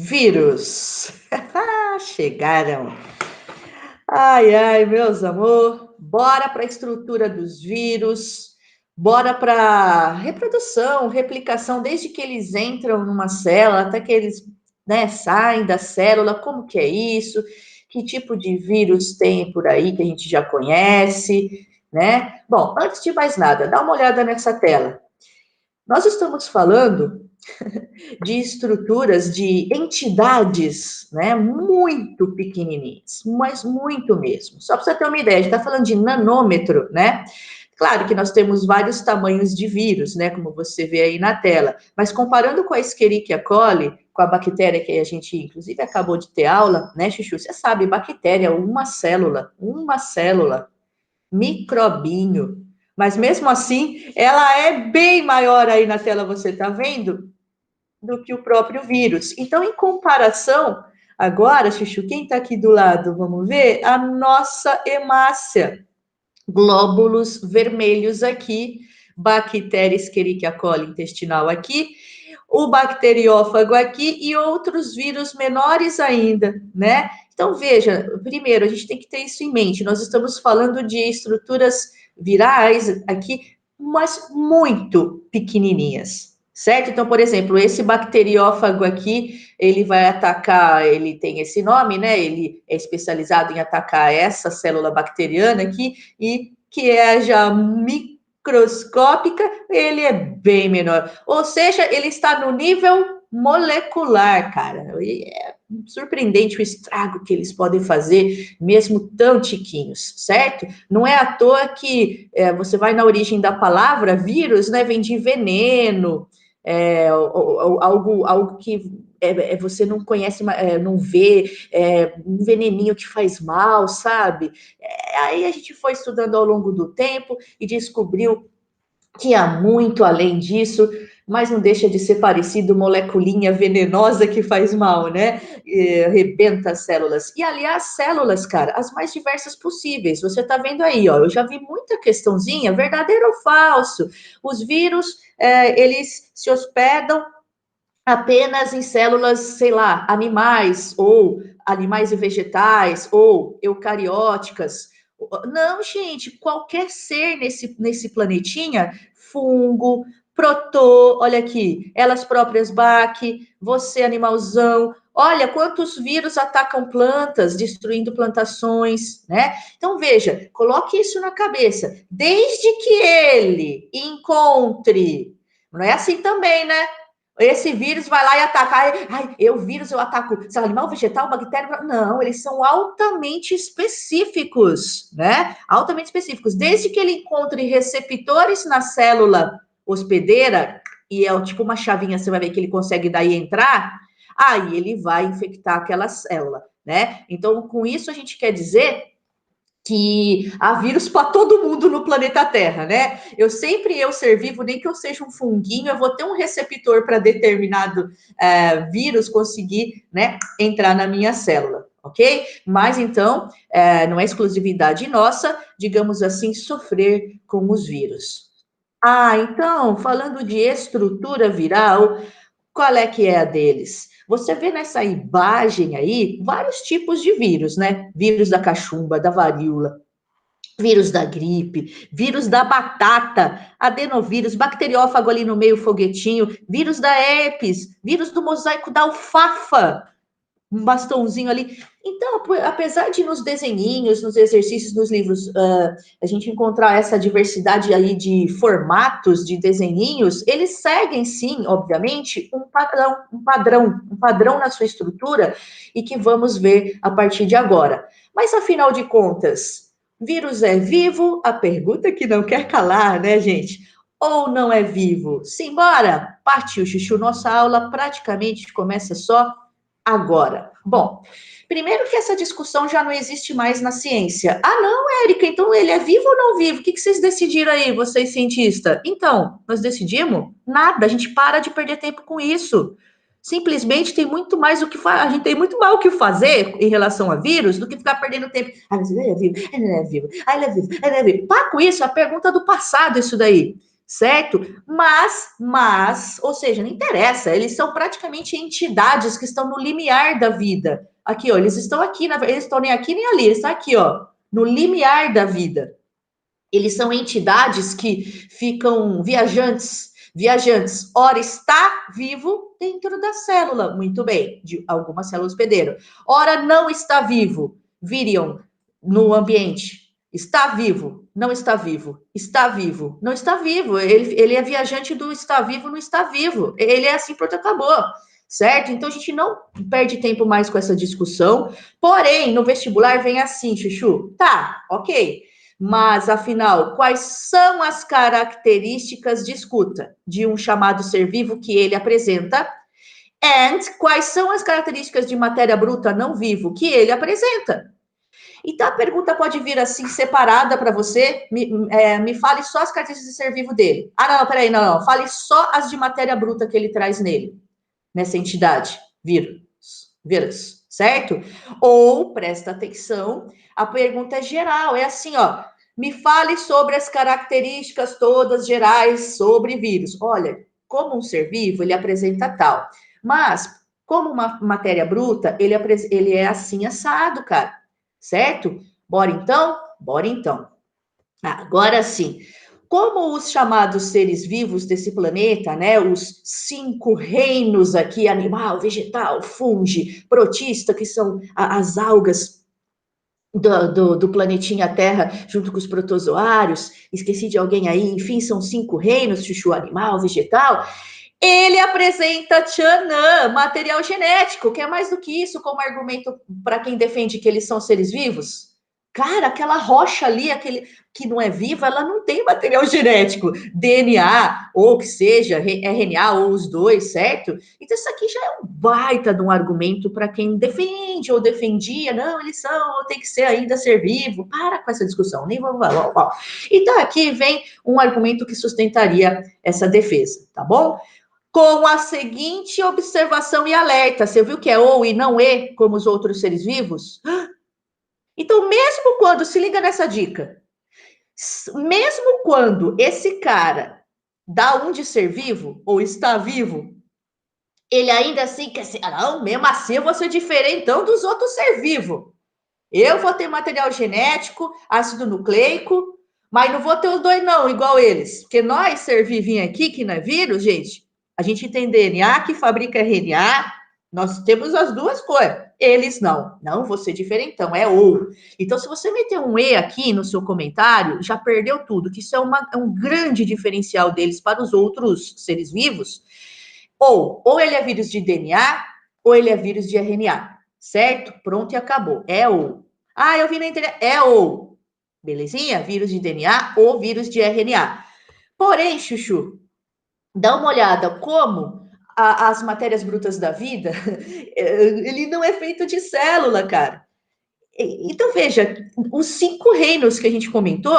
Vírus. Chegaram. Ai, ai, meus amor. Bora para a estrutura dos vírus. Bora para reprodução, replicação, desde que eles entram numa célula até que eles, né, saem da célula. Como que é isso? Que tipo de vírus tem por aí que a gente já conhece, né? Bom, antes de mais nada, dá uma olhada nessa tela. Nós estamos falando de estruturas, de entidades, né, muito pequenininhas, mas muito mesmo. Só para você ter uma ideia, a gente está falando de nanômetro, né? Claro que nós temos vários tamanhos de vírus, né, como você vê aí na tela, mas comparando com a Escherichia coli, com a bactéria que a gente, inclusive, acabou de ter aula, né, Chuchu? Você sabe, bactéria, uma célula, microbinho. Mas mesmo assim, ela é bem maior aí na tela, você está vendo? Do que o próprio vírus. Então, em comparação, agora, Chuchu, quem está aqui do lado, vamos ver? A nossa hemácia. Glóbulos vermelhos aqui, bactéria Escherichia coli intestinal aqui, o bacteriófago aqui e outros vírus menores ainda, né? Então, veja, primeiro, a gente tem que ter isso em mente. Nós estamos falando de estruturas virais aqui, mas muito pequenininhas, certo? Então, por exemplo, esse bacteriófago aqui, ele vai atacar, ele tem esse nome, né? Ele é especializado em atacar essa célula bacteriana aqui, e que é já microscópica, ele é bem menor. Ou seja, ele está no nível molecular, cara. E é surpreendente o estrago que eles podem fazer, mesmo tão tiquinhos, certo? Não é à toa que você vai na origem da palavra vírus, né? Vem de veneno, algo que você não conhece, não vê, um veneninho que faz mal, sabe? Aí a gente foi estudando ao longo do tempo e descobriu que há muito além disso, mas não deixa de ser parecido moleculinha venenosa que faz mal, né? Rebenta as células. E, aliás, células, cara, as mais diversas possíveis. Você tá vendo aí, ó, eu já vi muita questãozinha, verdadeiro ou falso. Os vírus, eles se hospedam apenas em células, sei lá, animais, ou animais e vegetais, ou eucarióticas. Não, gente, qualquer ser nesse planetinha, fungo, protô, olha aqui, elas próprias Bach, você animalzão, olha quantos vírus atacam plantas, destruindo plantações, né? Então veja, coloque isso na cabeça, desde que ele encontre, não é assim também, né? Esse vírus vai lá e ataca. Ai, eu vírus, eu ataco, sei lá, animal, vegetal, bactéria. Não, eles são altamente específicos, né? Altamente específicos. Desde que ele encontre receptores na célula hospedeira, e é tipo uma chavinha, você vai ver que ele consegue daí entrar, aí ele vai infectar aquela célula, né? Então, com isso, a gente quer dizer que há vírus para todo mundo no planeta Terra, né? Eu ser vivo, nem que eu seja um funguinho, eu vou ter um receptor para determinado vírus conseguir, né, entrar na minha célula, ok? Mas então, não é exclusividade nossa, digamos assim, sofrer com os vírus. Ah, então, falando de estrutura viral, qual é que é a deles? Você vê nessa imagem aí vários tipos de vírus, né? Vírus da cachumba, da varíola, vírus da gripe, vírus da batata, adenovírus, bacteriófago ali no meio, foguetinho, vírus da herpes, vírus do mosaico da alfafa, um bastãozinho ali. Então, apesar de nos desenhinhos, nos exercícios, nos livros, a gente encontrar essa diversidade aí de formatos de desenhinhos, eles seguem, sim, obviamente, um padrão na sua estrutura e que vamos ver a partir de agora. Mas, afinal de contas, vírus é vivo? A pergunta que não quer calar, né, gente? Ou não é vivo? Simbora! Partiu, Chuchu. Nossa aula praticamente começa só agora. Bom, primeiro que essa discussão já não existe mais na ciência. Ah, não, Érica, então ele é vivo ou não vivo? O que vocês decidiram aí, vocês cientistas? Então, nós decidimos? Nada, a gente para de perder tempo com isso. Simplesmente tem muito mais o que a gente tem muito mais o que fazer em relação a vírus do que ficar perdendo tempo. Ah, mas ele é vivo, ele não é vivo, ah, ele é vivo, ele é vivo. Para com isso, é a pergunta do passado, isso daí. certo? Ou seja, não interessa, eles são praticamente entidades que estão no limiar da vida. Aqui, ó, eles estão aqui, eles estão nem aqui nem ali, eles estão aqui, ó, no limiar da vida. Eles são entidades que ficam viajantes, ora está vivo dentro da célula, muito bem, de algumas células hospedeiro. Ora não está vivo, viriam no ambiente. Está vivo, não está vivo, está vivo, não está vivo. Ele é viajante do está vivo, não está vivo. Ele é assim, pronto, acabou. Certo? Então a gente não perde tempo mais com essa discussão. Porém, no vestibular vem assim, Chuchu. Tá, ok. Mas, afinal, quais são as características de escuta de um chamado ser vivo que ele apresenta? And quais são as características de matéria bruta não vivo que ele apresenta? Então, a pergunta pode vir assim, separada para você. Me fale só as características de ser vivo dele. Ah, não, peraí, não. Fale só as de matéria bruta que ele traz nele, nessa entidade, vírus, certo? Ou, presta atenção, a pergunta é geral, é assim, ó, me fale sobre as características todas gerais sobre vírus. Olha, como um ser vivo, ele apresenta tal, mas como uma matéria bruta, ele é assim assado, cara, certo? Bora então? Bora então. Agora sim, como os chamados seres vivos desse planeta, né, os 5 reinos aqui, animal, vegetal, fungo, protista, que são as algas do planetinha Terra, junto com os protozoários, esqueci de alguém aí, enfim, são 5 reinos, chuchu, animal, vegetal, ele apresenta tchanã, material genético, que é mais do que isso como argumento para quem defende que eles são seres vivos. Cara, aquela rocha ali, aquele que não é viva, ela não tem material genético, DNA, ou que seja, RNA, ou os dois, certo? Então, isso aqui já é um baita de um argumento para quem defende ou defendia, não, eles são, tem que ser ainda ser vivo. Para com essa discussão, nem vamos lá. Então, aqui vem um argumento que sustentaria essa defesa, tá bom? Com a seguinte observação e alerta. Você viu que é ou e não é, como os outros seres vivos? Então, mesmo quando, se liga nessa dica, mesmo quando esse cara dá um de ser vivo, ou está vivo, ele ainda assim quer ser, não, mesmo assim eu vou ser diferentão dos outros ser vivos. Eu vou ter material genético, ácido nucleico, mas não vou ter os dois não, igual eles. Porque nós, ser vivinho aqui, que não é vírus, gente, a gente tem DNA que fabrica RNA, nós temos as duas coisas. Eles não. Não, você diferentão, é ou. Então, se você meter um E aqui no seu comentário, já perdeu tudo, que isso é um grande diferencial deles para os outros seres vivos. Ou ele é vírus de DNA, ou ele é vírus de RNA, certo? Pronto e acabou. É ou. Ah, eu vi na internet. É ou. Belezinha? Vírus de DNA ou vírus de RNA. Porém, Chuchu, dá uma olhada como as matérias brutas da vida, ele não é feito de célula, cara. Então, veja, os 5 reinos que a gente comentou,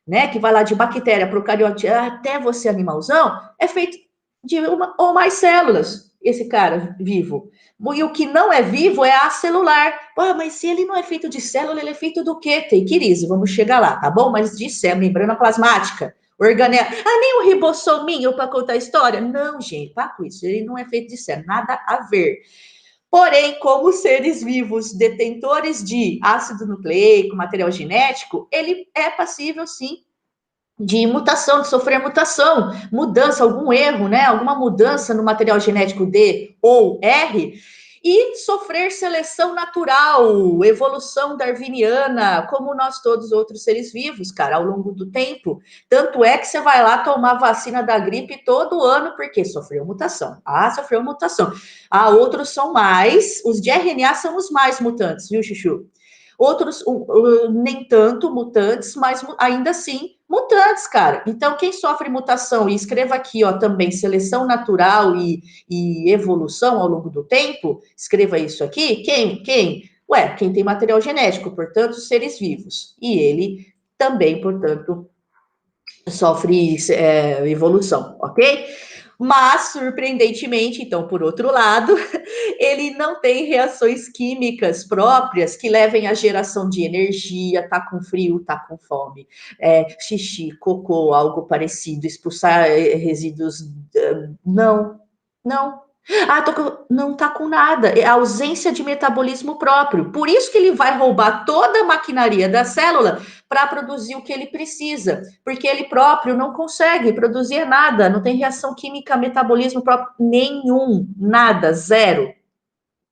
né, que vai lá de bactéria, procariote, até você animalzão, é feito de uma ou mais células, esse cara vivo. E o que não é vivo é acelular. Pô, mas se ele não é feito de célula, ele é feito do quê? Tem crise, vamos chegar lá, tá bom? Mas de célula, membrana plasmática, organela. Ah, nem o ribossominho para contar a história? Não, gente, para com isso. Ele não é feito de célula, nada a ver. Porém, como seres vivos detentores de ácido nucleico, material genético, ele é passível, sim, de mutação, de sofrer mutação, mudança, algum erro, né? Alguma mudança no material genético D ou R, e sofrer seleção natural, evolução darwiniana, como nós todos outros seres vivos, cara, ao longo do tempo. Tanto é que você vai lá tomar vacina da gripe todo ano, porque sofreu mutação. Ah, sofreu mutação. Ah, outros são mais, os de RNA são os mais mutantes, viu, Chuchu? Outros, nem tanto mutantes, mas ainda assim mutantes, cara. Então, quem sofre mutação, e escreva aqui, ó, também seleção natural e evolução ao longo do tempo, escreva isso aqui. Quem? Ué, quem tem material genético, portanto, seres vivos. E ele também, portanto, sofre evolução, ok? Mas, surpreendentemente, então, por outro lado, ele não tem reações químicas próprias que levem à geração de energia, tá com frio, tá com fome, xixi, cocô, algo parecido, expulsar resíduos. Não, não. Não tá com nada. É ausência de metabolismo próprio. Por isso que ele vai roubar toda a maquinaria da célula para produzir o que ele precisa, porque ele próprio não consegue produzir nada, não tem reação química, metabolismo próprio nenhum, nada, zero.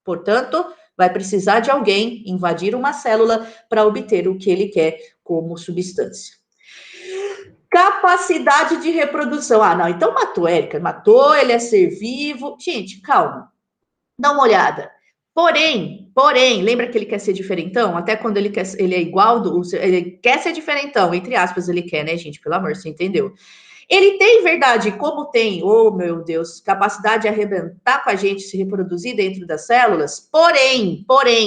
Portanto, vai precisar de alguém invadir uma célula para obter o que ele quer como substância. Capacidade de reprodução. Ah, não, então matou, Érica, matou, ele é ser vivo. Gente, calma, dá uma olhada. Porém, lembra que ele quer ser diferentão? Até quando ele é igual, ele quer ser diferentão, entre aspas, ele quer, né, gente? Pelo amor, você entendeu? Ele tem, verdade, como tem, oh meu Deus, capacidade de arrebentar com a gente, se reproduzir dentro das células, porém,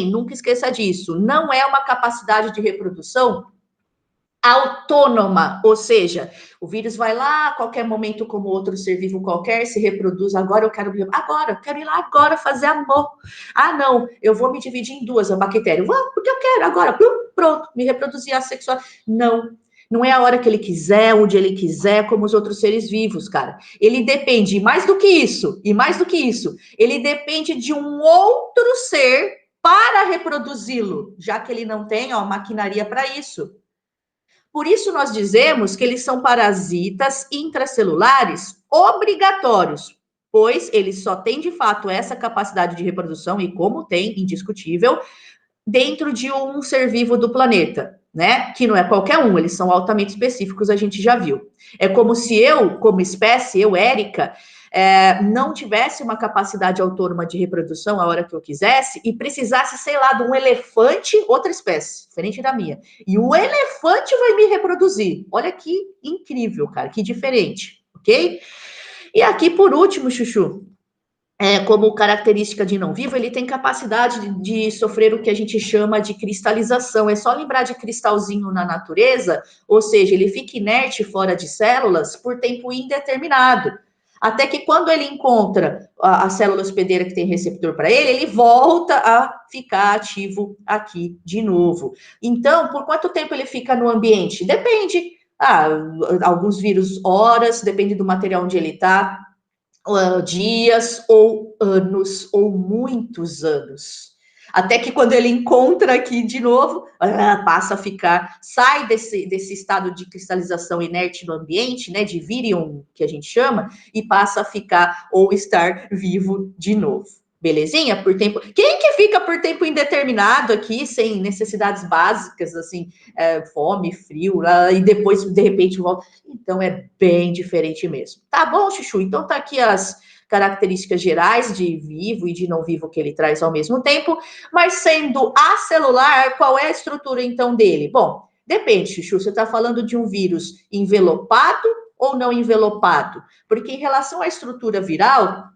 nunca esqueça disso, não é uma capacidade de reprodução autônoma, ou seja, o vírus vai lá a qualquer momento, como outro ser vivo qualquer, se reproduz. Agora eu quero ir lá agora fazer amor. Ah, não, eu vou me dividir em duas, a bactéria. Porque eu quero agora, pronto, me reproduzir assexual. Não. Não é a hora que ele quiser, onde ele quiser, como os outros seres vivos, cara. Ele depende mais do que isso, e mais do que isso, ele depende de um outro ser para reproduzi-lo, já que ele não tem, maquinaria para isso. Por isso, nós dizemos que eles são parasitas intracelulares obrigatórios, pois eles só têm, de fato, essa capacidade de reprodução, e como tem, indiscutível, dentro de um ser vivo do planeta, né? Que não é qualquer um, eles são altamente específicos, a gente já viu. É como se eu, como espécie, Érica, não tivesse uma capacidade autônoma de reprodução a hora que eu quisesse e precisasse, sei lá, de um elefante, outra espécie, diferente da minha. E o elefante vai me reproduzir. Olha que incrível, cara, que diferente, ok? E aqui, por último, Chuchu, como característica de não vivo, ele tem capacidade de sofrer o que a gente chama de cristalização. É só lembrar de cristalzinho na natureza, ou seja, ele fica inerte fora de células por tempo indeterminado. Até que quando ele encontra a célula hospedeira que tem receptor para ele, ele volta a ficar ativo aqui de novo. Então, por quanto tempo ele fica no ambiente? Depende. Alguns vírus, horas, depende do material onde ele está, dias ou anos ou muitos anos. Até que quando ele encontra aqui de novo, passa a ficar, sai desse estado de cristalização inerte no ambiente, né, de virion, que a gente chama, e passa a ficar ou estar vivo de novo. Belezinha? Por tempo. Quem que fica por tempo indeterminado aqui, sem necessidades básicas, assim, fome, frio, e depois, de repente, volta? Então, é bem diferente mesmo. Tá bom, Chuchu? Então, tá aqui as características gerais de vivo e de não vivo que ele traz ao mesmo tempo, mas sendo acelular, qual é a estrutura, então, dele? Bom, depende, Chuchu, você está falando de um vírus envelopado ou não envelopado? Porque em relação à estrutura viral,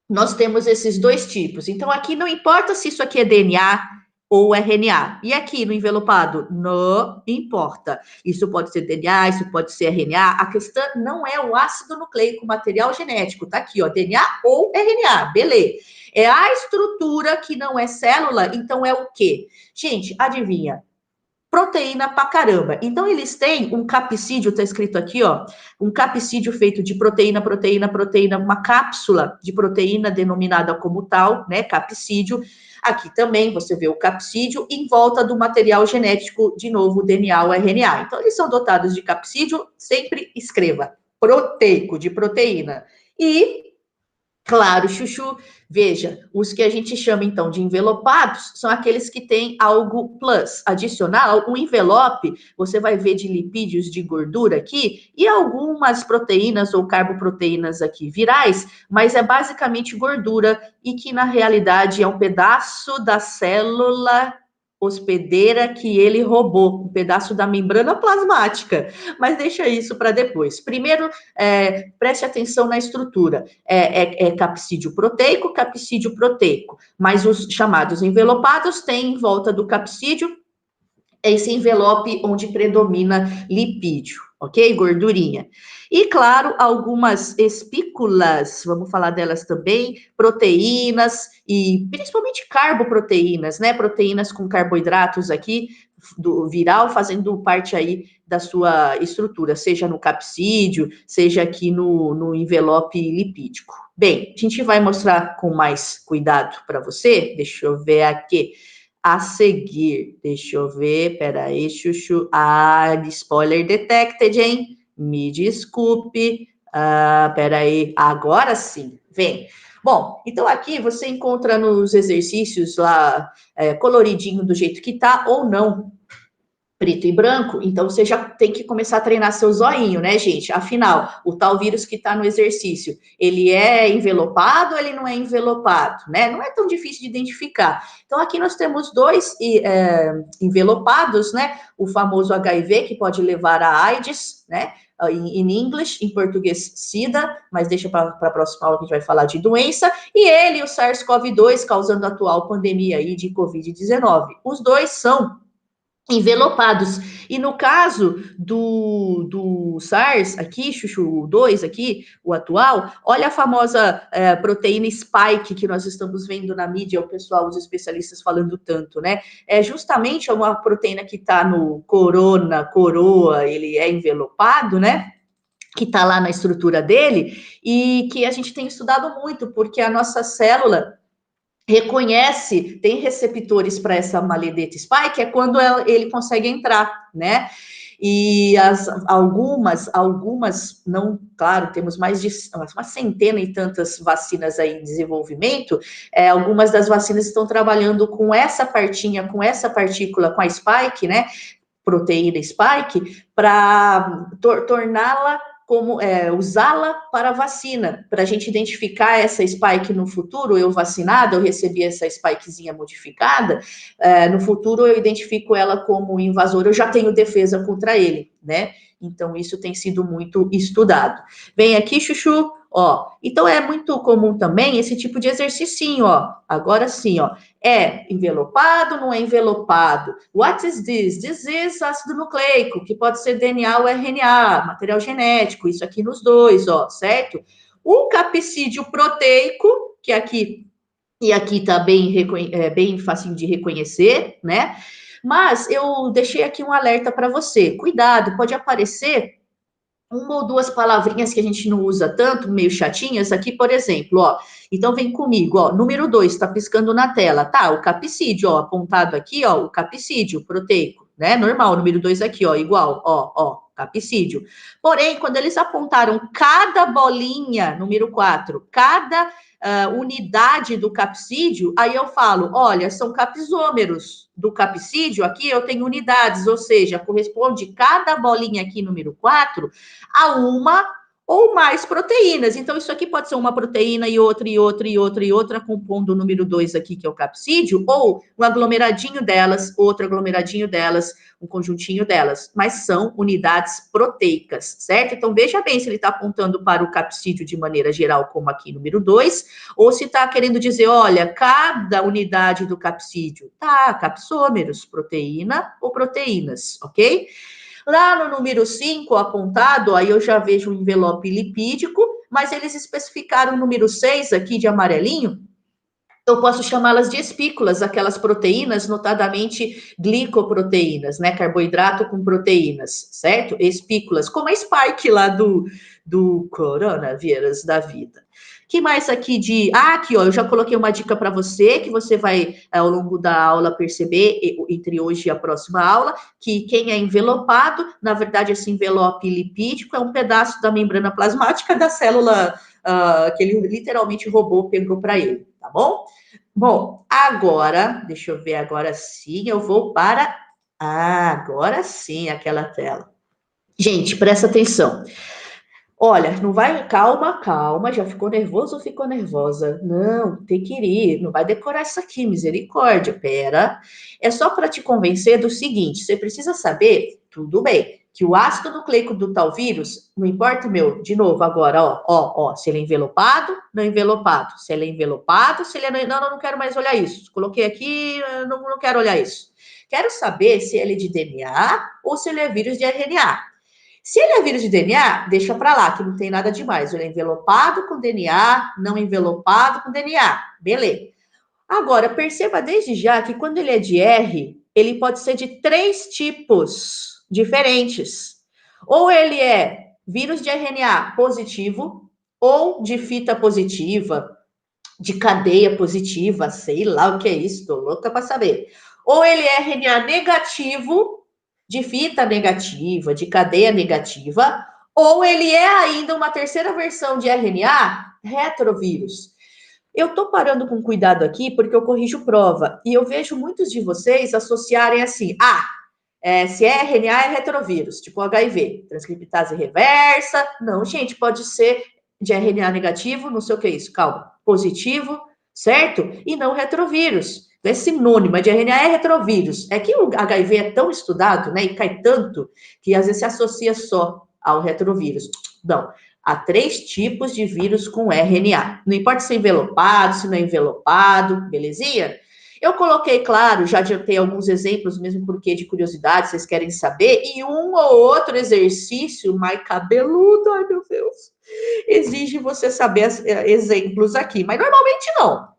nós temos esses dois tipos. Então, aqui não importa se isso aqui é DNA ou RNA. E aqui no envelopado? Não importa. Isso pode ser DNA, isso pode ser RNA. A questão não é o ácido nucleico, material genético. Tá aqui, ó, DNA ou RNA. Beleza. É a estrutura que não é célula, então é o quê? Gente, adivinha? Proteína pra caramba. Então, eles têm um capsídeo, tá escrito aqui, ó, um capsídeo feito de proteína, uma cápsula de proteína denominada como tal, né, capsídeo. Aqui também você vê o capsídeo em volta do material genético, de novo, DNA ou RNA. Então, eles são dotados de capsídeo, sempre escreva, proteico, de proteína. E claro, Chuchu, veja, os que a gente chama então de envelopados são aqueles que têm algo plus, adicional, um envelope, você vai ver de lipídios de gordura aqui e algumas proteínas ou carboproteínas aqui virais, mas é basicamente gordura e que na realidade é um pedaço da célula hospedeira que ele roubou, um pedaço da membrana plasmática, mas deixa isso para depois. Primeiro, preste atenção na estrutura. Capsídeo proteico, mas os chamados envelopados têm em volta do capsídeo é esse envelope onde predomina lipídio, ok? Gordurinha. E, claro, algumas espículas, vamos falar delas também, proteínas e principalmente carboproteínas, né? Proteínas com carboidratos aqui, do viral, fazendo parte aí da sua estrutura, seja no capsídeo, seja aqui no envelope lipídico. Bem, a gente vai mostrar com mais cuidado para você, deixa eu ver aqui a seguir. Deixa eu ver, peraí, chuchu. Ah, spoiler detected, hein? Me desculpe. Ah, peraí, agora sim, vem. Bom, então aqui você encontra nos exercícios lá, coloridinho do jeito que tá, ou não, preto e branco, então você já tem que começar a treinar seu zoinho, né, gente? Afinal, o tal vírus que está no exercício, ele é envelopado ou ele não é envelopado, né? Não é tão difícil de identificar. Então, aqui nós temos dois envelopados, né? O famoso HIV, que pode levar a AIDS, né? Em inglês, em português, SIDA, mas deixa para a próxima aula que a gente vai falar de doença, e ele, o SARS-CoV-2, causando a atual pandemia aí de Covid-19. Os dois são envelopados. E no caso do SARS aqui, Chuchu 2 aqui, o atual, olha a famosa proteína spike que nós estamos vendo na mídia, o pessoal, os especialistas falando tanto, né? É justamente uma proteína que está no coroa, ele é envelopado, né? Que está lá na estrutura dele, e que a gente tem estudado muito, porque a nossa célula reconhece, tem receptores para essa maledeta spike, é quando ele consegue entrar, né? E algumas, não, claro, temos mais de uma centena e tantas vacinas aí em desenvolvimento, algumas das vacinas estão trabalhando com essa partinha, com essa partícula, com a spike, né? Proteína spike, para torná-la como usá-la para vacina, para a gente identificar essa spike no futuro, eu vacinada, eu recebi essa spikezinha modificada, no futuro eu identifico ela como invasora, eu já tenho defesa contra ele, né? Então, isso tem sido muito estudado. Vem aqui, Chuchu, ó. Então, é muito comum também esse tipo de exercício, ó. Agora sim, ó. É envelopado, não é envelopado? What is this? This is ácido nucleico, que pode ser DNA ou RNA, material genético, isso aqui nos dois, ó, certo? Um capsídeo proteico, que aqui e aqui tá bem facinho de reconhecer, né? Mas eu deixei aqui um alerta para você. Cuidado, pode aparecer uma ou duas palavrinhas que a gente não usa tanto, meio chatinhas, aqui, por exemplo, ó. Então, vem comigo, ó. Número 2, tá piscando na tela, tá? O capsídeo, ó, apontado aqui, ó, o capsídeo proteico, né? Normal, número 2 aqui, ó, igual, ó, capsídeo. Porém, quando eles apontaram cada bolinha, número 4, cada unidade do capsídeo, aí eu falo, olha, são capsômeros do capsídeo, aqui eu tenho unidades, ou seja, corresponde cada bolinha aqui, número 4, a uma ou mais proteínas. Então, isso aqui pode ser uma proteína e outra, e outra, e outra, e outra, compondo o número 2 aqui, que é o capsídeo, ou um aglomeradinho delas, outro aglomeradinho delas, um conjuntinho delas, mas são unidades proteicas, certo? Então, veja bem se ele está apontando para o capsídeo de maneira geral, como aqui, número 2, ou se está querendo dizer, olha, cada unidade do capsídeo, tá, capsômeros, proteína ou proteínas, ok? Lá no número 5, apontado, aí eu já vejo um envelope lipídico, mas eles especificaram o número 6 aqui de amarelinho, eu posso chamá-las de espículas, aquelas proteínas, notadamente glicoproteínas, né? Carboidrato com proteínas, certo? Espículas, como a spike lá do coronavírus da vida. Que mais aqui de... Ah, aqui, ó, eu já coloquei uma dica para você, que você vai, ao longo da aula, perceber, entre hoje e a próxima aula, que quem é envelopado, na verdade, esse envelope lipídico é um pedaço da membrana plasmática da célula que ele literalmente roubou, pegou para ele, tá bom? Bom, agora, deixa eu ver, agora sim, eu vou para... Ah, agora sim, aquela tela. Gente, presta atenção. Olha, não vai, calma, já ficou nervoso ou ficou nervosa? Não, tem que ir, não vai decorar isso aqui, misericórdia, pera. É só para te convencer do seguinte, você precisa saber, tudo bem, que o ácido nucleico do tal vírus, não importa, meu, de novo agora, se ele é envelopado, não envelopado, se ele é envelopado, se ele é... Não quero mais olhar isso, coloquei aqui, não quero olhar isso. Quero saber se ele é de DNA ou se ele é vírus de RNA. Se ele é vírus de DNA, deixa para lá, que não tem nada demais. Ele é envelopado com DNA, não envelopado com DNA. Beleza. Agora, perceba desde já que quando ele é de R, ele pode ser de 3 tipos diferentes. Ou ele é vírus de RNA positivo, ou de fita positiva, de cadeia positiva, sei lá o que é isso, tô louca para saber. Ou ele é RNA negativo, de fita negativa, de cadeia negativa, ou ele é ainda uma terceira versão de RNA retrovírus. Eu estou parando com cuidado aqui porque eu corrijo prova e eu vejo muitos de vocês associarem assim, se é RNA é retrovírus, tipo HIV, transcriptase reversa. Não, gente, pode ser de RNA negativo, não sei o que é isso, calma, positivo, certo? E não retrovírus. Não é sinônimo, é de RNA é retrovírus. É que o HIV é tão estudado, né, e cai tanto, que às vezes se associa só ao retrovírus. Não, há 3 tipos de vírus com RNA. Não importa se é envelopado, se não é envelopado, belezinha? Eu coloquei, claro, já adiantei alguns exemplos, mesmo porque de curiosidade, vocês querem saber, e um ou outro exercício mais cabeludo, ai meu Deus, exige você saber exemplos aqui, mas normalmente não.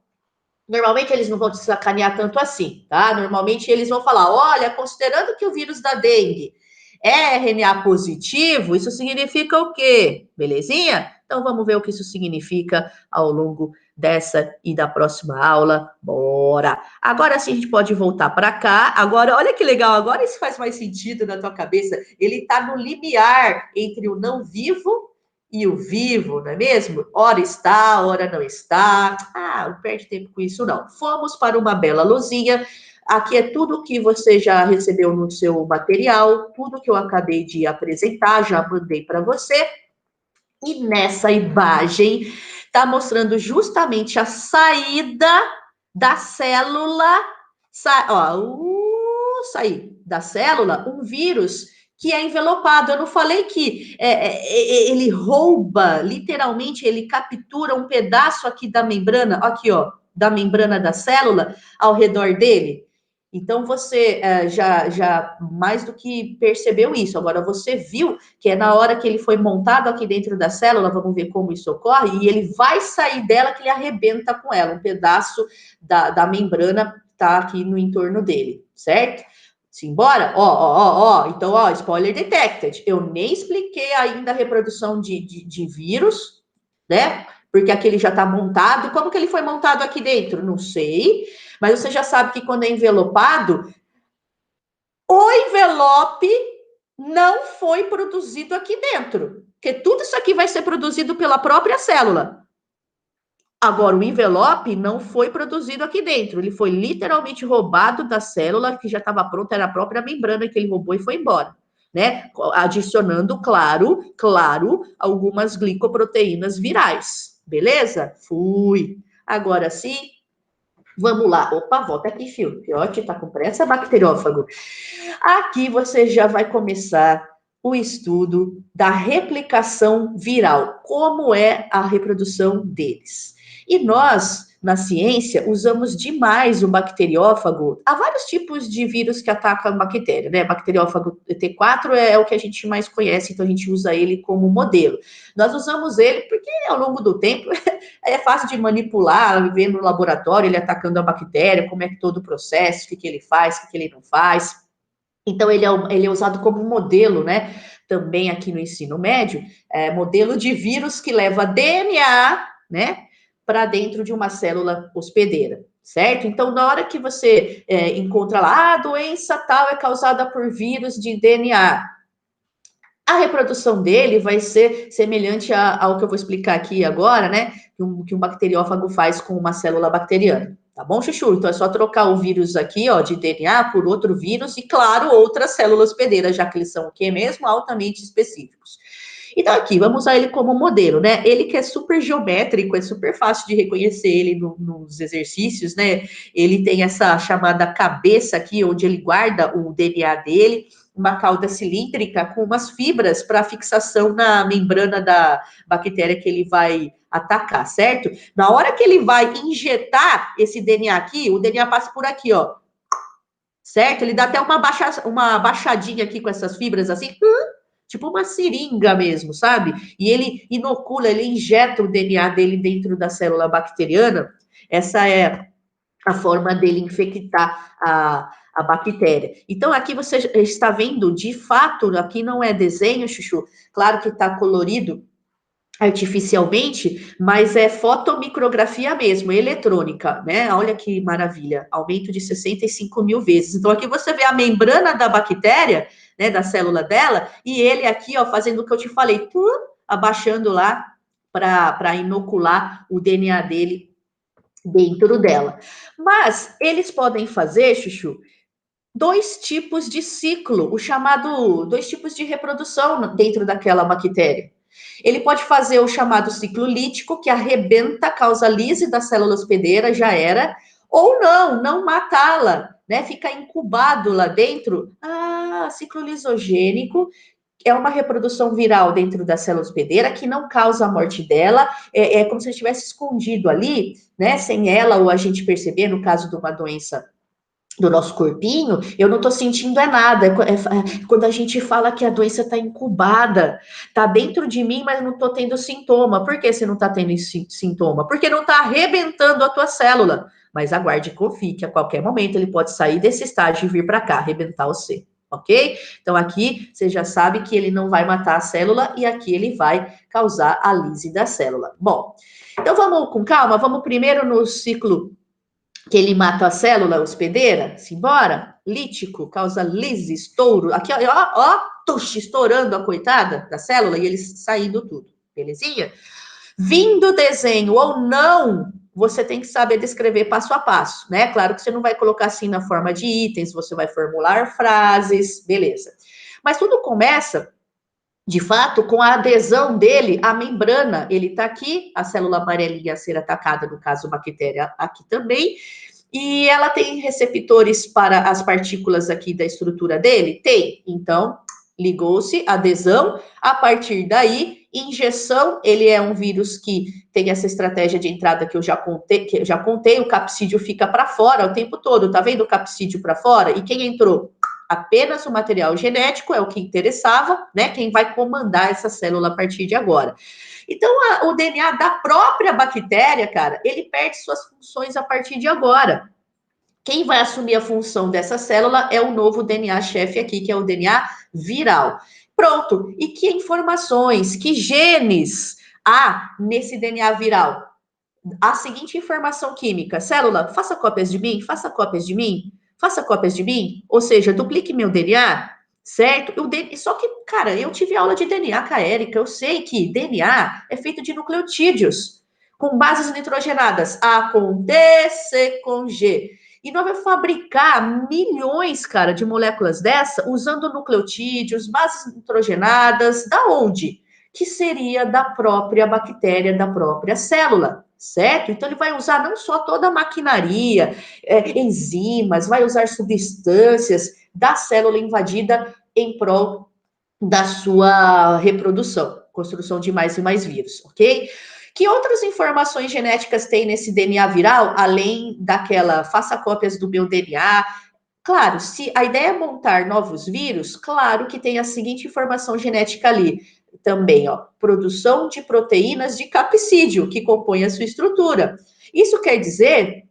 Normalmente eles não vão te sacanear tanto assim, tá? Normalmente eles vão falar, olha, considerando que o vírus da dengue é RNA positivo, isso significa o quê? Belezinha? Então vamos ver o que isso significa ao longo dessa e da próxima aula. Bora! Agora sim a gente pode voltar para cá. Agora, olha que legal, agora isso faz mais sentido na tua cabeça. Ele está no limiar entre o não vivo e o vivo, não é mesmo? Ora está, ora não está. Não perde tempo com isso, não. Fomos para uma bela luzinha. Aqui é tudo que você já recebeu no seu material, tudo que eu acabei de apresentar, já mandei para você. E nessa imagem está mostrando justamente a saída da célula, sair da célula, um vírus que é envelopado. Eu não falei que ele rouba, literalmente, ele captura um pedaço aqui da membrana, aqui, ó, da membrana da célula, ao redor dele. Então, você já mais do que percebeu isso. Agora, você viu que é na hora que ele foi montado aqui dentro da célula, vamos ver como isso ocorre, e ele vai sair dela que ele arrebenta com ela. Um pedaço da membrana está aqui no entorno dele, certo? Simbora? Então, spoiler detected. Eu nem expliquei ainda a reprodução de vírus, né? Porque aquele já está montado. Como que ele foi montado aqui dentro? Não sei. Mas você já sabe que quando é envelopado, o envelope não foi produzido aqui dentro. Porque tudo isso aqui vai ser produzido pela própria célula. Agora, o envelope não foi produzido aqui dentro. Ele foi literalmente roubado da célula, que já estava pronta, era a própria membrana que ele roubou e foi embora. Né? Adicionando, claro, algumas glicoproteínas virais. Beleza? Fui. Agora sim, vamos lá. Opa, volta aqui, filho. Piote, tá com pressa, bacteriófago. Aqui você já vai começar o estudo da replicação viral. Como é a reprodução deles? E nós, na ciência, usamos demais o bacteriófago. Há vários tipos de vírus que atacam a bactéria, né? Bacteriófago T4 é o que a gente mais conhece, então a gente usa ele como modelo. Nós usamos ele porque, ao longo do tempo, é fácil de manipular, ver no laboratório ele atacando a bactéria, como é que todo o processo, o que ele faz, o que ele não faz. Então, ele é usado como modelo, né? Também aqui no ensino médio, modelo de vírus que leva DNA, né? Para dentro de uma célula hospedeira, certo? Então, na hora que você encontra lá, a doença tal é causada por vírus de DNA, a reprodução dele vai ser semelhante ao que eu vou explicar aqui agora, né? Que um bacteriófago faz com uma célula bacteriana. Tá bom, Chuchu? Então é só trocar o vírus aqui, ó, de DNA por outro vírus e, claro, outras células hospedeiras, já que eles são o quê mesmo? Altamente específicos. Então, aqui, vamos usar ele como modelo, né? Ele que é super geométrico, é super fácil de reconhecer ele nos exercícios, né? Ele tem essa chamada cabeça aqui, onde ele guarda o DNA dele. uma cauda cilíndrica com umas fibras para fixação na membrana da bactéria que ele vai atacar, certo? Na hora que ele vai injetar esse DNA aqui, o DNA passa por aqui, ó, certo? Ele dá até uma baixadinha aqui com essas fibras assim, tipo uma seringa mesmo, sabe? E ele inocula, ele injeta o DNA dele dentro da célula bacteriana. Essa é a forma dele infectar a bactéria. Então, aqui você está vendo, de fato, aqui não é desenho, Chuchu, claro que está colorido artificialmente, mas é fotomicrografia mesmo, eletrônica, né? Olha que maravilha, aumento de 65 mil vezes. Então, aqui você vê a membrana da bactéria, né, da célula dela, e ele aqui, ó, fazendo o que eu te falei, abaixando lá para inocular o DNA dele dentro dela. Mas eles podem fazer, Chuchu, dois tipos de ciclo, o chamado dois tipos de reprodução dentro daquela bactéria. Ele pode fazer o chamado ciclo lítico, que arrebenta, causa lise da célula hospedeira, já era, ou não matá-la, né? Fica incubado lá dentro. Ah, ciclo lisogênico é uma reprodução viral dentro da célula hospedeira que não causa a morte dela, é como se estivesse escondido ali, né? Sem ela ou a gente perceber, no caso de uma doença do nosso corpinho, eu não estou sentindo nada. Quando a gente fala que a doença está incubada, está dentro de mim, mas não estou tendo sintoma. Por que você não está tendo sintoma? Porque não está arrebentando a tua célula. Mas aguarde e confie que a qualquer momento ele pode sair desse estágio e vir para cá, arrebentar você. Ok? Então aqui você já sabe que ele não vai matar a célula e aqui ele vai causar a lise da célula. Bom, então vamos com calma, vamos primeiro no ciclo que ele mata a célula hospedeira, simbora, lítico, causa lise, estouro, aqui, ó, tuxa, estourando a coitada da célula e eles saindo tudo, belezinha? Vindo o desenho ou não, você tem que saber descrever passo a passo, né? Claro que você não vai colocar assim na forma de itens, você vai formular frases, beleza. Mas tudo começa de fato, com a adesão dele à membrana, ele está aqui, a célula amarelinha a ser atacada, no caso, bactéria aqui também, e ela tem receptores para as partículas aqui da estrutura dele? Tem. Então, ligou-se, adesão, a partir daí, injeção, ele é um vírus que tem essa estratégia de entrada que eu já contei, o capsídeo fica para fora o tempo todo, tá vendo o capsídeo para fora? E quem entrou? Apenas o material genético é o que interessava, né? Quem vai comandar essa célula a partir de agora. Então, o DNA da própria bactéria, cara, ele perde suas funções a partir de agora. Quem vai assumir a função dessa célula é o novo DNA-chefe aqui, que é o DNA viral. Pronto. E que informações, que genes há nesse DNA viral? A seguinte informação química: célula, faça cópias de mim, faça cópias de mim, faça cópias de mim, ou seja, duplique meu DNA, certo? Só que, cara, eu tive aula de DNA com a Érica, eu sei que DNA é feito de nucleotídeos, com bases nitrogenadas, A com D, C com G. E nós vamos fabricar milhões, cara, de moléculas dessa, usando nucleotídeos, bases nitrogenadas, da onde? Que seria da própria bactéria, da própria célula, certo? Então, ele vai usar não só toda a maquinaria, enzimas, vai usar substâncias da célula invadida em prol da sua reprodução, construção de mais e mais vírus, ok? Que outras informações genéticas tem nesse DNA viral, além daquela faça cópias do meu DNA? Claro, se a ideia é montar novos vírus, claro que tem a seguinte informação genética ali também, ó, produção de proteínas de capsídeo, que compõe a sua estrutura. Isso quer dizer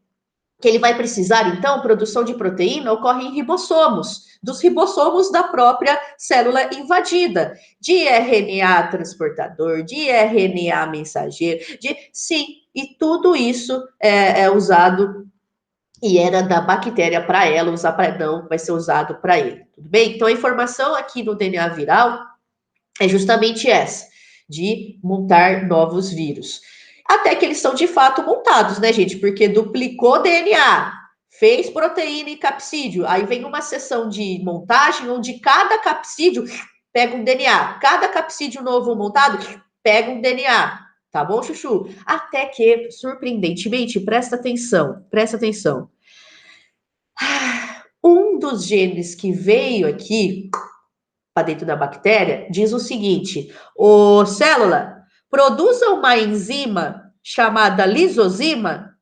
que ele vai precisar, então, produção de proteína ocorre em ribossomos, dos ribossomos da própria célula invadida, de RNA transportador, de RNA mensageiro, sim, e tudo isso é usado e era da bactéria para ela usar para não, vai ser usado para ele, tudo bem? Então a informação aqui no DNA viral é justamente essa, de montar novos vírus. Até que eles são de fato montados, né, gente? Porque duplicou DNA, fez proteína e capsídeo. Aí vem uma sessão de montagem onde cada capsídeo pega um DNA. Cada capsídeo novo montado pega um DNA. Tá bom, Chuchu? Até que, surpreendentemente, presta atenção. dos genes que veio aqui para dentro da bactéria diz o seguinte: ô célula, produza uma enzima chamada lisozima,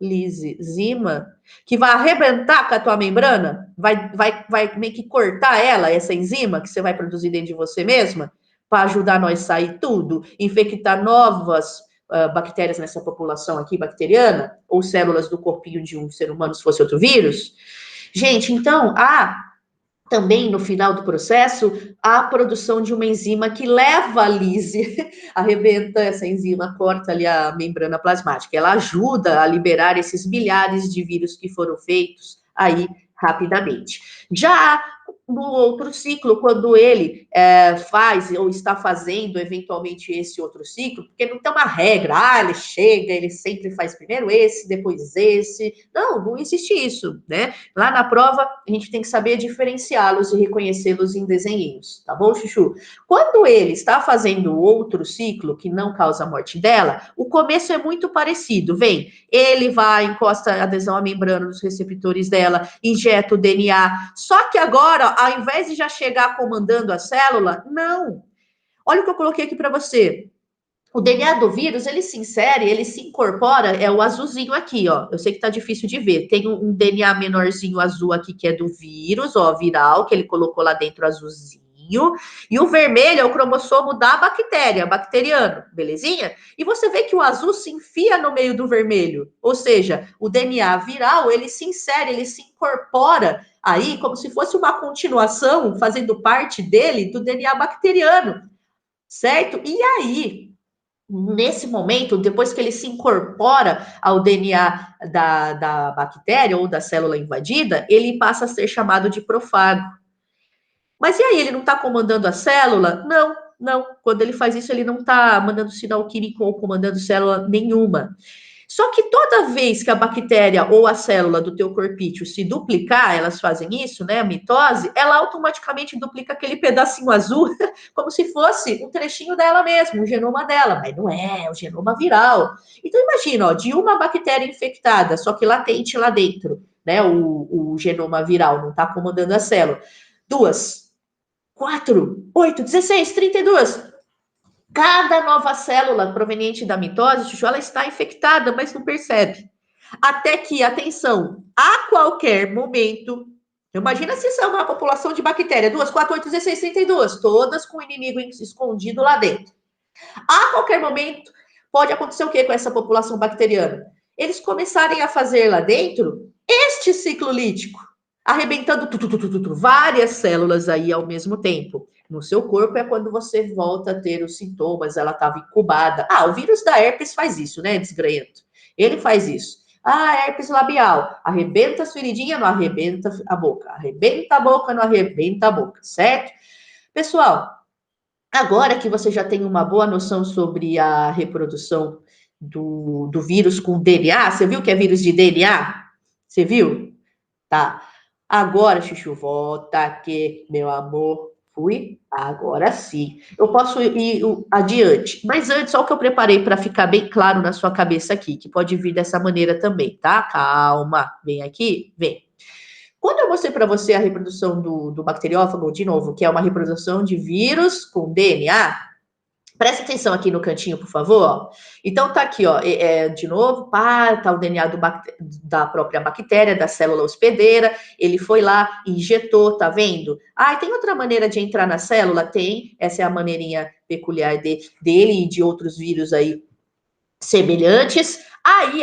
lisozima, que vai arrebentar com a tua membrana, vai meio que cortar ela, essa enzima que você vai produzir dentro de você mesma, para ajudar nós a sair tudo, infectar novas bactérias nessa população aqui bacteriana, ou células do corpinho de um ser humano se fosse outro vírus. Gente, então, também no final do processo, a produção de uma enzima que leva a lise, arrebenta essa enzima, corta ali a membrana plasmática. Ela ajuda a liberar esses milhares de vírus que foram feitos aí rapidamente. Já no outro ciclo, quando ele faz ou está fazendo eventualmente esse outro ciclo, porque não tem uma regra, ele chega, ele sempre faz primeiro esse, depois esse. Não existe isso, né? Lá na prova, a gente tem que saber diferenciá-los e reconhecê-los em desenhinhos, tá bom, Chuchu? Quando ele está fazendo outro ciclo, que não causa a morte dela, o começo é muito parecido. Vem, ele vai, encosta a adesão à membrana dos receptores dela, injeta o DNA. Só que agora, ao invés de já chegar comandando a célula, não. Olha o que eu coloquei aqui para você. O DNA do vírus, ele se insere, ele se incorpora, é o azulzinho aqui, ó. Eu sei que tá difícil de ver. Tem um DNA menorzinho azul aqui, que é do vírus, ó, viral, que ele colocou lá dentro azulzinho. E o vermelho é o cromossomo da bactéria, bacteriano, belezinha? E você vê que o azul se enfia no meio do vermelho. Ou seja, o DNA viral, ele se insere, ele se incorpora aí, como se fosse uma continuação, fazendo parte dele, do DNA bacteriano, certo? E aí, nesse momento, depois que ele se incorpora ao DNA da bactéria ou da célula invadida, ele passa a ser chamado de profágo. Mas e aí, ele não está comandando a célula? Não. Quando ele faz isso, ele não está mandando sinal químico ou comandando célula nenhuma. Só que toda vez que a bactéria ou a célula do teu corpício se duplicar, elas fazem isso, né, a mitose, ela automaticamente duplica aquele pedacinho azul, como se fosse um trechinho dela mesmo, o genoma dela, mas não é o genoma viral. Então imagina, ó, de uma bactéria infectada, só que latente lá dentro, né, o genoma viral não está comandando a célula. 2, 4, 8, 16, 32. Cada nova célula proveniente da mitose, Chuchu, ela está infectada, mas não percebe. Até que, atenção, a qualquer momento, imagina se isso é uma população de bactéria, 2, 4, 8, 16, 32, todas com o inimigo escondido lá dentro. A qualquer momento, pode acontecer o que com essa população bacteriana? Eles começarem a fazer lá dentro este ciclo lítico, arrebentando várias células aí ao mesmo tempo. No seu corpo é quando você volta a ter os sintomas, ela estava incubada. O vírus da herpes faz isso, né, desgranhento? Ele faz isso. Herpes labial. Arrebenta as feridinhas, não arrebenta a boca. Arrebenta a boca, não arrebenta a boca, certo? Pessoal, agora que você já tem uma boa noção sobre a reprodução do vírus com DNA, você viu que é vírus de DNA? Você viu? Tá. Agora, Chuchu, volta aqui, meu amor. Fui? Agora sim. Eu posso ir adiante. Mas antes, olha o que eu preparei para ficar bem claro na sua cabeça aqui, que pode vir dessa maneira também, tá? Calma. Vem aqui, vem. Quando eu mostrei para você a reprodução do bacteriófago, de novo, que é uma reprodução de vírus com DNA, presta atenção aqui no cantinho, por favor. Então, tá aqui, ó, de novo, tá o DNA da própria bactéria, da célula hospedeira, ele foi lá, injetou, tá vendo? Tem outra maneira de entrar na célula? Tem, essa é a maneirinha peculiar dele e de outros vírus aí semelhantes.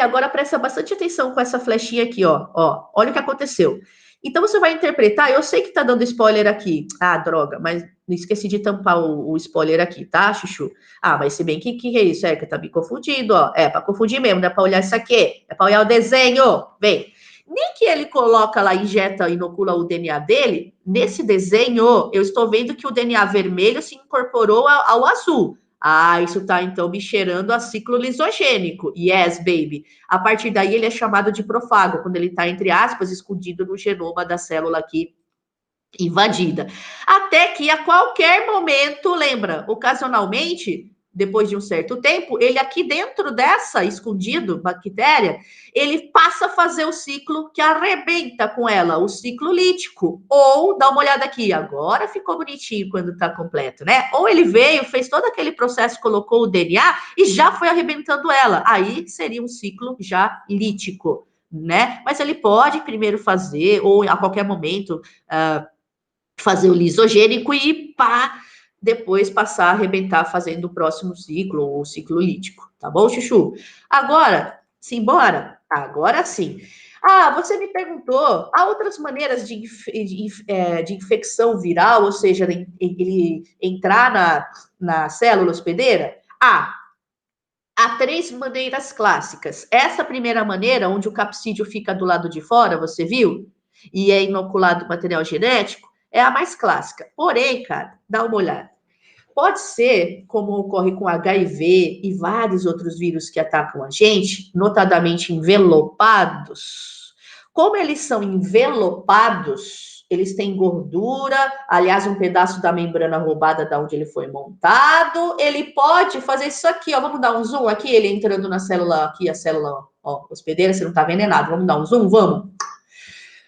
Agora presta bastante atenção com essa flechinha aqui, ó, olha o que aconteceu. Então, você vai interpretar, eu sei que tá dando spoiler aqui. Droga, mas não esqueci de tampar o spoiler aqui, tá, Chuchu? Mas se bem que é isso? Que tá me confundindo, ó. É pra confundir mesmo, não é pra olhar isso aqui. É pra olhar o desenho. Vem. Nem que ele coloca lá, injeta, inocula o DNA dele, nesse desenho, eu estou vendo que o DNA vermelho se incorporou ao azul. Isso tá, então, me cheirando a ciclo lisogênico. Yes, baby. A partir daí, ele é chamado de profágo, quando ele está, entre aspas, escondido no genoma da célula aqui invadida. Até que, a qualquer momento, lembra, ocasionalmente, depois de um certo tempo, ele aqui dentro dessa, escondido, bactéria, ele passa a fazer o ciclo que arrebenta com ela, o ciclo lítico. Ou, dá uma olhada aqui, agora ficou bonitinho quando está completo, né? Ou ele veio, fez todo aquele processo, colocou o DNA e já foi arrebentando ela. Aí seria um ciclo já lítico, né? Mas ele pode primeiro fazer, ou a qualquer momento, fazer o lisogênico e pá, depois passar a arrebentar fazendo o próximo ciclo, ou o ciclo lítico, tá bom, Chuchu? Agora, simbora? Agora sim. Ah, você me perguntou, há outras maneiras de infecção viral, ou seja, ele entrar na célula hospedeira? Há três maneiras clássicas. Essa primeira maneira, onde o capsídeo fica do lado de fora, você viu? E é inoculado material genético, é a mais clássica. Porém, cara, dá uma olhada. Pode ser, como ocorre com HIV e vários outros vírus que atacam a gente, notadamente envelopados. Como eles são envelopados, eles têm gordura, aliás, um pedaço da membrana roubada da onde ele foi montado, ele pode fazer isso aqui, ó, vamos dar um zoom aqui, ele entrando na célula aqui, a célula, ó, hospedeira, você não tá vendo nada, vamos dar um zoom, vamos.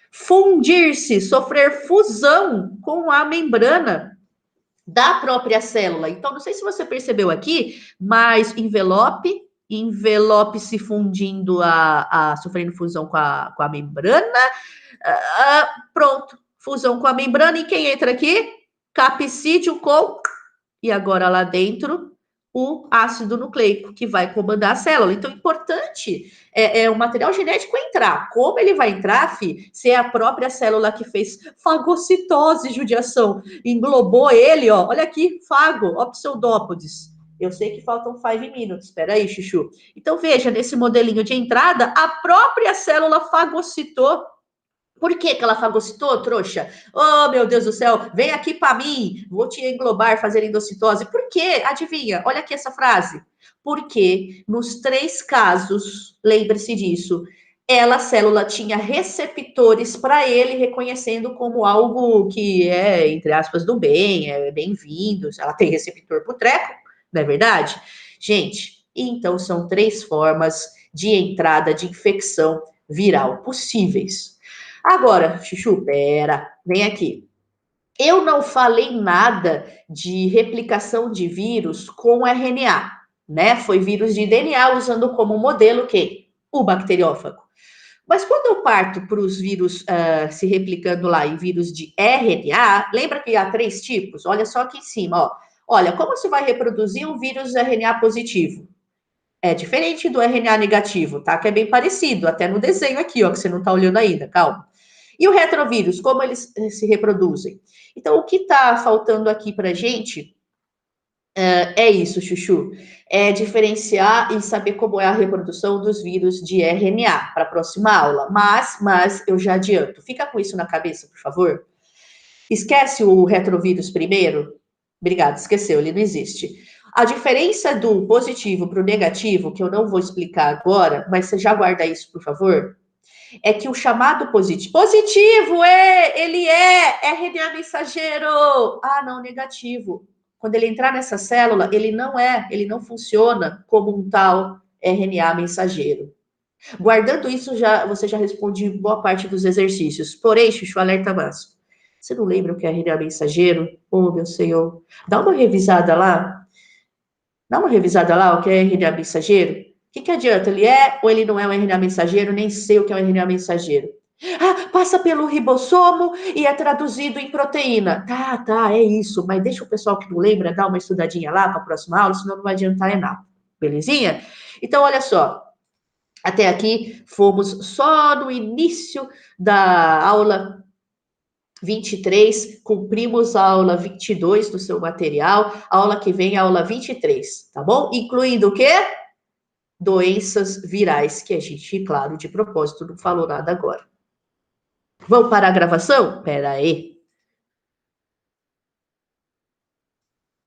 Fundir-se, sofrer fusão com a membrana da própria célula. Então, não sei se você percebeu aqui, mas envelope se fundindo, sofrendo fusão com a membrana, pronto, fusão com a membrana, e quem entra aqui? Capsídeo e agora lá dentro, o ácido nucleico, que vai comandar a célula. Então, importante o material genético entrar. Como ele vai entrar, se é a própria célula que fez fagocitose, judiação, englobou ele, ó, olha aqui, fago, ó, pseudópodes. Eu sei que faltam 5 minutos, espera aí, Chuchu. Então, veja, nesse modelinho de entrada, a própria célula fagocitou. Por que ela fagocitou, trouxa? Oh, meu Deus do céu, vem aqui para mim, vou te englobar, fazer endocitose. Por quê? Adivinha? Olha aqui essa frase. Porque nos 3 casos, lembre-se disso, a célula tinha receptores para ele, reconhecendo como algo que é, entre aspas, do bem, é bem-vindo. Ela tem receptor pro treco, não é verdade? Gente, então são 3 formas de entrada de infecção viral possíveis. Agora, Chuchu, pera, vem aqui. Eu não falei nada de replicação de vírus com RNA, né? Foi vírus de DNA usando como modelo quem? O bacteriófago. Mas quando eu parto para os vírus se replicando lá em vírus de RNA, lembra que há 3 tipos? Olha só aqui em cima, ó. Olha, como se vai reproduzir um vírus RNA positivo? É diferente do RNA negativo, tá? Que é bem parecido, até no desenho aqui, ó, que você não tá olhando ainda, calma. E o retrovírus, como eles se reproduzem? Então, o que está faltando aqui para a gente é isso, Chuchu. É diferenciar e saber como é a reprodução dos vírus de RNA para a próxima aula. Mas eu já adianto. Fica com isso na cabeça, por favor. Esquece o retrovírus primeiro. Obrigada, esqueceu, ele não existe. A diferença do positivo para o negativo, que eu não vou explicar agora, mas você já guarda isso, por favor, é que o chamado positivo ele é RNA mensageiro. Ah, não, negativo. Quando ele entrar nessa célula, ele não funciona como um tal RNA mensageiro. Guardando isso, você já responde boa parte dos exercícios. Porém, Chuchu, alerta máximo. Você não lembra o que é RNA mensageiro? Oh, meu senhor. Dá uma revisada lá. Dá uma revisada lá, o que é RNA mensageiro. O que adianta? Ele é ou ele não é um RNA mensageiro? Nem sei o que é um RNA mensageiro. Ah, passa pelo ribossomo e é traduzido em proteína. Tá, é isso. Mas deixa o pessoal que não lembra dar uma estudadinha lá para a próxima aula, senão não vai adiantar em nada. Belezinha? Então, olha só. Até aqui, fomos só no início da aula 23, cumprimos a aula 22 do seu material, a aula que vem é a aula 23, tá bom? Incluindo o quê? Doenças virais, que a gente, claro, de propósito, não falou nada agora. Vamos para a gravação? Pera aí.